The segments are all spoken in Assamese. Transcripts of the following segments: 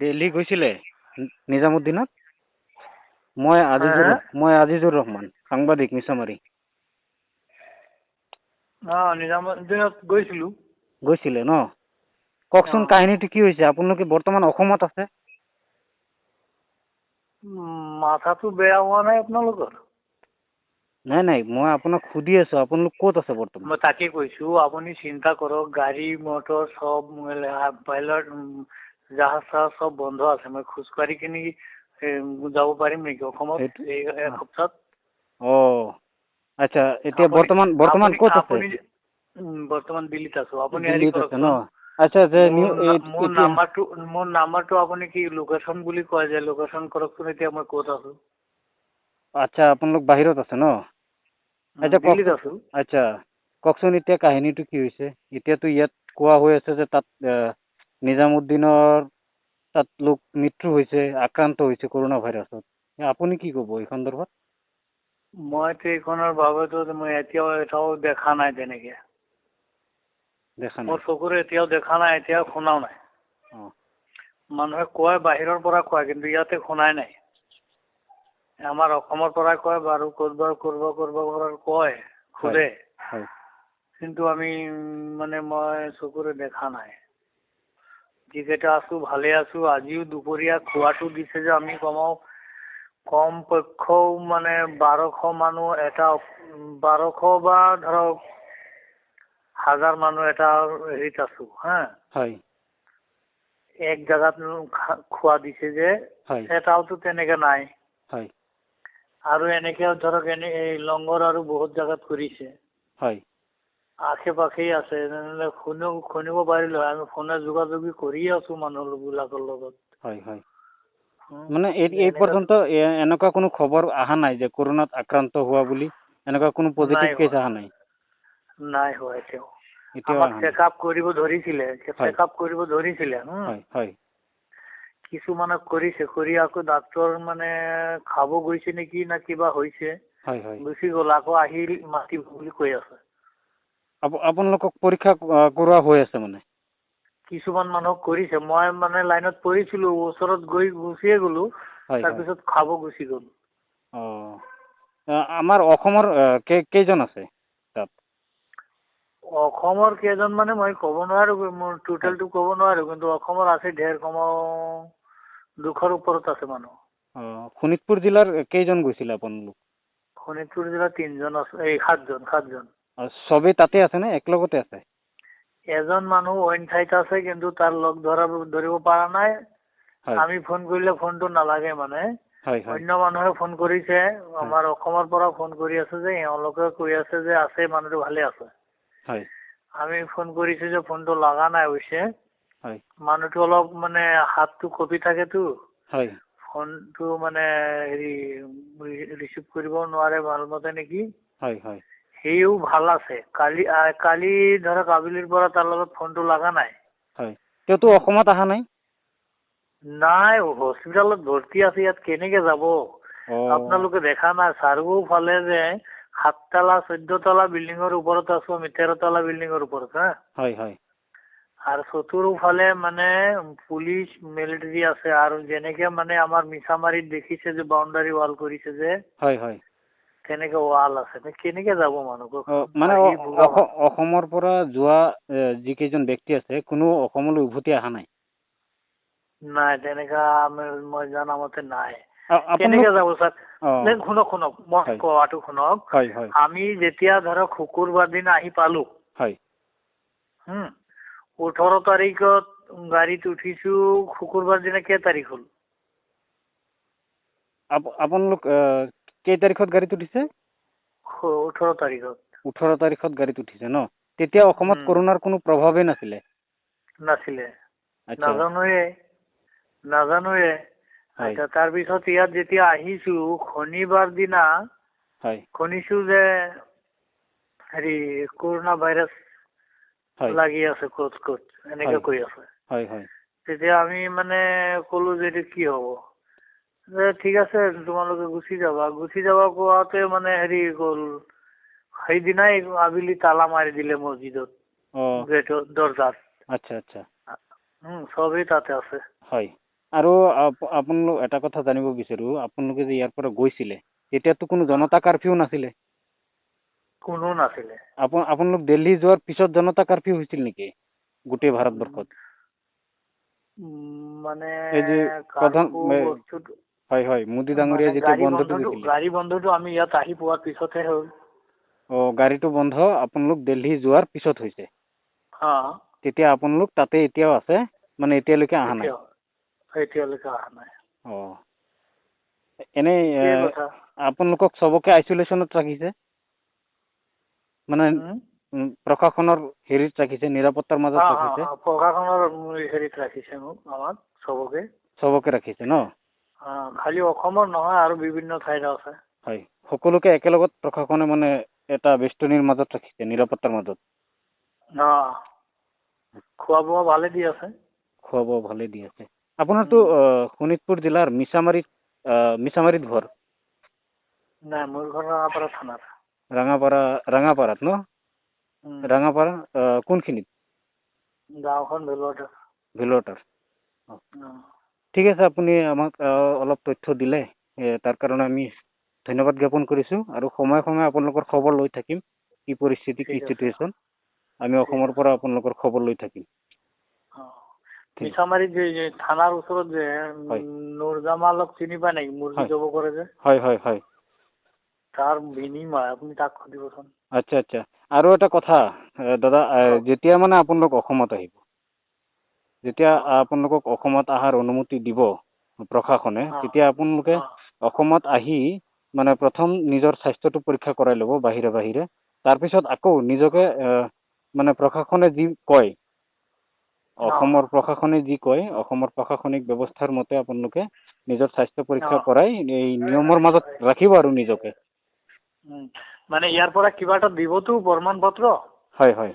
দিল্লী গৈছিলে নিজামুদ্দিনত? মই আজিজুৰ ৰহমান, সাংবাদিক মিছামাৰী। নিজামুদ্দিনত গৈছিলো। গৈছিলে ন? কওকচোন কাহিনীটো কি হৈছে? আপোনালোকে বৰ্তমান অসমত আছে? মাথাটো বেয়া হোৱা নাই আপোনালোকৰ? নাই, মই আপোনাক সুধি আছো, আপোনালোক ক'ত আছে বৰ্তমান? মই তাকে কৈছো, আপুনি চিন্তা কৰক, গাড়ী মটৰ চব পাইলট জাহাজ চাহাজ চব বন্ধ আছে। মই খোজকাঢ়ি কিনি যাব পাৰিম নেকি অসমত এই এসপ্তাহত? আচ্ছা, এতিয়া বৰ্তমান ক'ত আছে? বৰ্তমান দিল্লীত আছো। আপুনি দিল্লীত আছে ন? আচ্ছা, মোৰ নাম্বাৰটো আপুনি কি লোকেশ্যন বুলি কয় যে, লোকেশ্যন কৰকচোন এতিয়া মই ক'ত আছো। আচ্ছা, আপোনালোক বাহিৰত আছে ন? দিল্লীত আছো। আচ্ছা, কওকচোন এতিয়া কাহিনীটো কি হৈছে? এতিয়াতো ইয়াত কোৱা হৈ আছে যে তাত নিজামুদ্দিনৰ তাত লোক মৃত্যু হৈছে, আক্ৰান্ত হৈছে কৰোণা ভাইৰাছত। আপুনি কি ক'ব এই সন্দৰ্ভত? মইতো এইখনৰ বাবদত মই এটাও দেখা নাই তেনেকে। মোৰ চকুৰে এতিয়াও দেখা নাই, এতিয়াও শুনাও নাই। মানুহে কয় বাহিৰৰ পৰা কয়, কিন্তু ইয়াতে শুনাই নাই। আমাৰ অসমৰ পৰা কয় বাৰু, কৰব কয় সোধে, কিন্তু আমি মই চকুৰে দেখা নাই। যিকেইটা আছো ভালে আছো। আজিও দুপৰীয়া খোৱাটো দিছে যে আমি কম পক্ষও 1200 মানুহ, 1200 বা ধৰক 1000 মানুহ এটা হেৰিত আছো হা। এক জাগাত খোৱা দিছে যে, এটাওতো তেনেকে নাই। আৰু এনেকে ধৰক এই লংগৰ আৰু বহুত জাগাত কৰিছে। আশে পাশেই আছে, শুনিব পাৰিলো। আমি ফোনে যোগাযোগ কৰিয়ে আছো মানুহ বিলাকৰ লগত। এই পৰ্যন্ত এনেকুৱা কোনো খবৰ অহা নাই যে কৰোণাত আক্ৰান্ত হোৱা বুলি? এনেকুৱা কোনো পজিটিভ কেছ অহা নাই? নাই হোৱা এতিয়াও। আমাক চেকআপ কৰিব ধৰিছিলে, কিছুমানক কৰিছে, কৰি আকৌ ডাক্তৰ খাব গৈছে নেকি না কিবা হৈছে, গুচি গ'ল, আকৌ আহিল মাতিব বুলি কৈ আছে। আপোনালোকক পৰীক্ষা কৰোৱা হৈ আছে মানে? কিছুমান মানুহক কৰিছে। মই লাইনত পৰিছিলো, ওচৰত গুচিয়ে গলো, তাৰপিছত খাব গুচি গ'ল। আমাৰ অসমৰ কেইজন আছে তাত? অসমৰ কেইজন মই ক'ব নোৱাৰো, মোৰ টোটেলটো ক'ব নোৱাৰো, কিন্তু অসমৰ আছে ঢেৰ, 200ৰ ওপৰত আছে মানুহ। শোণিতপুৰ জিলাৰ কেইজন গৈছিলে আপোনালোক? শোণিতপুৰ জিলাৰ 3জন আছে, 7জন। চবেই তাতে আছে নে একেলগতে আছে? এজন মানুহ অইন ঠাইত আছে, কিন্তু তাৰ লগ ধৰিব পৰা নাই। আমি ফোন কৰিলে ফোনটো নালাগে অন্য মানুহে ফোন কৰিছে, আমাৰ অসমৰ পৰা ফোন কৰি আছে যে, এওঁলোকে কৈ আছে যে আছে, মানুহটো ভালে আছে। আমি ফোন কৰিছো যে ফোনটো লগা নাই অৱশ্যে। মানুহটো অলপ হাতটো কঁপি থাকেতো, ফোনটো ৰিচিভ কৰিব নোৱাৰে ভালমতে নেকি। সিও ভাল আছে। কালি ধৰক আবেলিৰ পৰা তাৰ লগত ফোনটো লগা নাই। তেওঁতো অসমত অহা নাই? নাই, হস্পিটালত ভৰ্তি আছে। ইয়াত কেনেকে যাব? আপোনালোকে দেখা নাই চাৰিওফালে যে 7 তলা 14 তলা বিল্ডিঙৰ ওপৰত আছো আমি, 13 তলা বিল্ডিঙৰ ওপৰত। আৰু চতুৰোফালে পুলিচ মিলিটাৰী আছে। আৰু যেনেকে আমাৰ মিছামাৰীত দেখিছে যে বাউণ্ডাৰী ৱাল কৰিছে যে, তেনেকে ৱাল আছে। কেনেকে যাব মানুহ? অসমৰ পৰা যোৱা যিকেইজন ব্যক্তি আছে, কোনো অসমলৈ উভতি অহা নাই? নাই, তেনেকা মই জানা মতে নাই। কেনেকে যাব ছাৰ? শুনক, মই কোৱাটো শুনক। আমি যেতিয়া ধৰক শুকুৰবাৰ দিনা আহি পালো, 18 তাৰিখত গাড়ীত উঠিছো। শুকুৰবাৰ দিনা কেই তাৰিখ হ'ল? আপোনালোক কেই তাৰিখত গাড়ীত উঠিছে? 18 তাৰিখত। 18 তাৰিখত গাড়ীত উঠিছে ন? তেতিয়া অসমত কৰোণাৰ কোনো প্ৰভাৱেই নাছিলে? নাজানোৱে। তাৰপিছত ইয়াত যেতিয়া আহিছো, শনিবাৰ দিনা শুনিছো যে কৰোণা ভাইৰাছ লাগি আছে ক'ত এনেকে কৈ আছে। তেতিয়া আমি ক'লো যে এইটো কি হব? ঠিক আছে, তোমালোকে গুচি যাবা কোৱাতে গ'ল। সেইদিনাই আবেলি তালা মাৰি দিলে মছজিদত, গেটৰ দৰ্জাত। চবেই তাতে আছে। আৰু আপোনালোক এটা কথা জানিব বিচাৰো, আপোনালোকে যে ইয়াৰ পৰা গৈছিলে তেতিয়াতো কোনো জনতা কাৰফিউ নাছিলে? কোনো নাছিলে। আপোনালোক দিল্লী যোৱাৰ পিছত জনতা কাৰফিউ হৈছিল নেকি গোটেই ভাৰতবৰ্ষত? মানে এই যে প্ৰধান হয় হয় মোদী ডাঙৰীয়া যেতিয়া বন্ধটো গৈছিলে, গাড়ী বন্ধটো আমি ইয়াত আহি পোৱাৰ পিছতহে হ'ল। গাড়ীটো বন্ধ আপোনালোক দিল্লী যোৱাৰ পিছত হৈছে? তেতিয়া আপোনালোক তাতে এতিয়াও আছে, মানে এতিয়ালৈকে অহা নাই? এতিয়ালৈকে অহা নাই। এনেই আপোনালোকক চবকে আইচলেশ্যনত ৰাখিছে, মানে প্ৰশাসনৰ হেৰিত ৰাখিছে, নিৰাপত্তাৰ মাজত ৰাখিছে? প্ৰশাসনৰ হেৰিত ৰাখিছে মোক, আমাক চবকে ৰাখিছে ন? খালি অসমৰ নহয়, আৰু বিভিন্ন ঠাইত আছে। হয়, সকলোকে একেলগত প্ৰশাসনে মানে এটা বেষ্টনীৰ মাজত ৰাখিছে, নিৰাপত্তাৰ মাজত? খোৱা বোৱা ভালে দি আছে। খোৱা বোৱা ভালে দি আছে। আপোনাৰতো শোণিতপুৰ জিলাৰ মিছামাৰীত ঘৰ? নাই, মোৰ ঘৰ ৰঙাপাৰা থানাত। ৰাঙাপাৰাত ন? ৰাঙাপাৰা কোনখিনিত? গাঁওখন ভিলৱাটাৰ। ঠিক আছে, আপুনি আমাক অলপ তথ্য দিলে, তাৰ কাৰণে আমি ধন্যবাদ জ্ঞাপন কৰিছোঁ। আৰু সময়ে সময়ে আপোনালোকৰ খবৰ লৈ থাকিম, কি পৰিস্থিতি, কি চিটুৱেশ্যন। আমি অসমৰ পৰা আপোনালোকৰ খবৰ লৈ থাকিম। মিছামাৰীত যে থানাৰ ওচৰত যে নুৰজামালক চিনি পায় নেকি? মুৰ্গী জব কৰে যে। হয় হয় হয়। তাৰ বিনিময় আপুনি তাক সুধিবচোন। আচ্ছা আচ্ছা। আৰু এটা কথা দাদা, যেতিয়া মানে আপোনালোক অসমত আহিব, যেতিয়া আপোনালোকক অসমত অহাৰ অনুমতি দিব প্ৰশাসনে, তেতিয়া আপোনালোকে অসমত আহি মানে প্ৰথম নিজৰ স্বাস্থ্যটো পৰীক্ষা কৰাই ল'ব বাহিৰে বাহিৰে। তাৰপিছত আকৌ নিজকে মানে প্ৰশাসনে যি কয়, অসমৰ প্ৰশাসনে যি কয়, অসমৰ প্ৰশাসনিক ব্যৱস্থাৰ মতে আপোনালোকে নিজৰ স্বাস্থ্য পৰীক্ষা কৰাই এই নিয়মৰ মাজত ৰাখিব আৰু নিজকে। মানে ইয়াৰ পৰা কিবা এটা দিবতো প্ৰমাণ পত্ৰ? হয় হয়।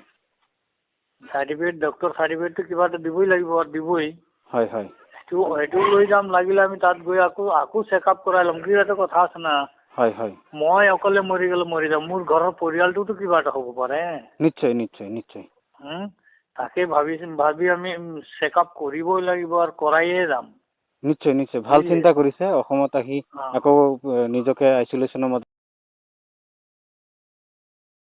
চাৰ্টিফিকেট, ডক্টৰ চাৰ্টিফিকেটটো কিবা এটা দিবই লাগিব, দিবই। হয় হয়। সেইটো লৈ যাম, লাগিলে আমি তাত গৈ আকৌ চেক আপ কৰাই ল'ম। কি এটা কথা আছে না। হয় হয়। মই অকলে মৰি গ'লে মৰি যাম, মোৰ ঘৰৰ পৰিয়ালটোতো কিবা এটা হ'ব পাৰে। নিশ্চয় নিশ্চয় নিশ্চয়। তাকে ভাবি আমি চেক আপ কৰিবই লাগিব আৰু কৰাইয়ে যাম। নিশ্চয় নিশ্চয়, ভাল চিন্তা কৰিছে। অসমত আহি আকৌ নিজকে আইচলেশ্যনৰ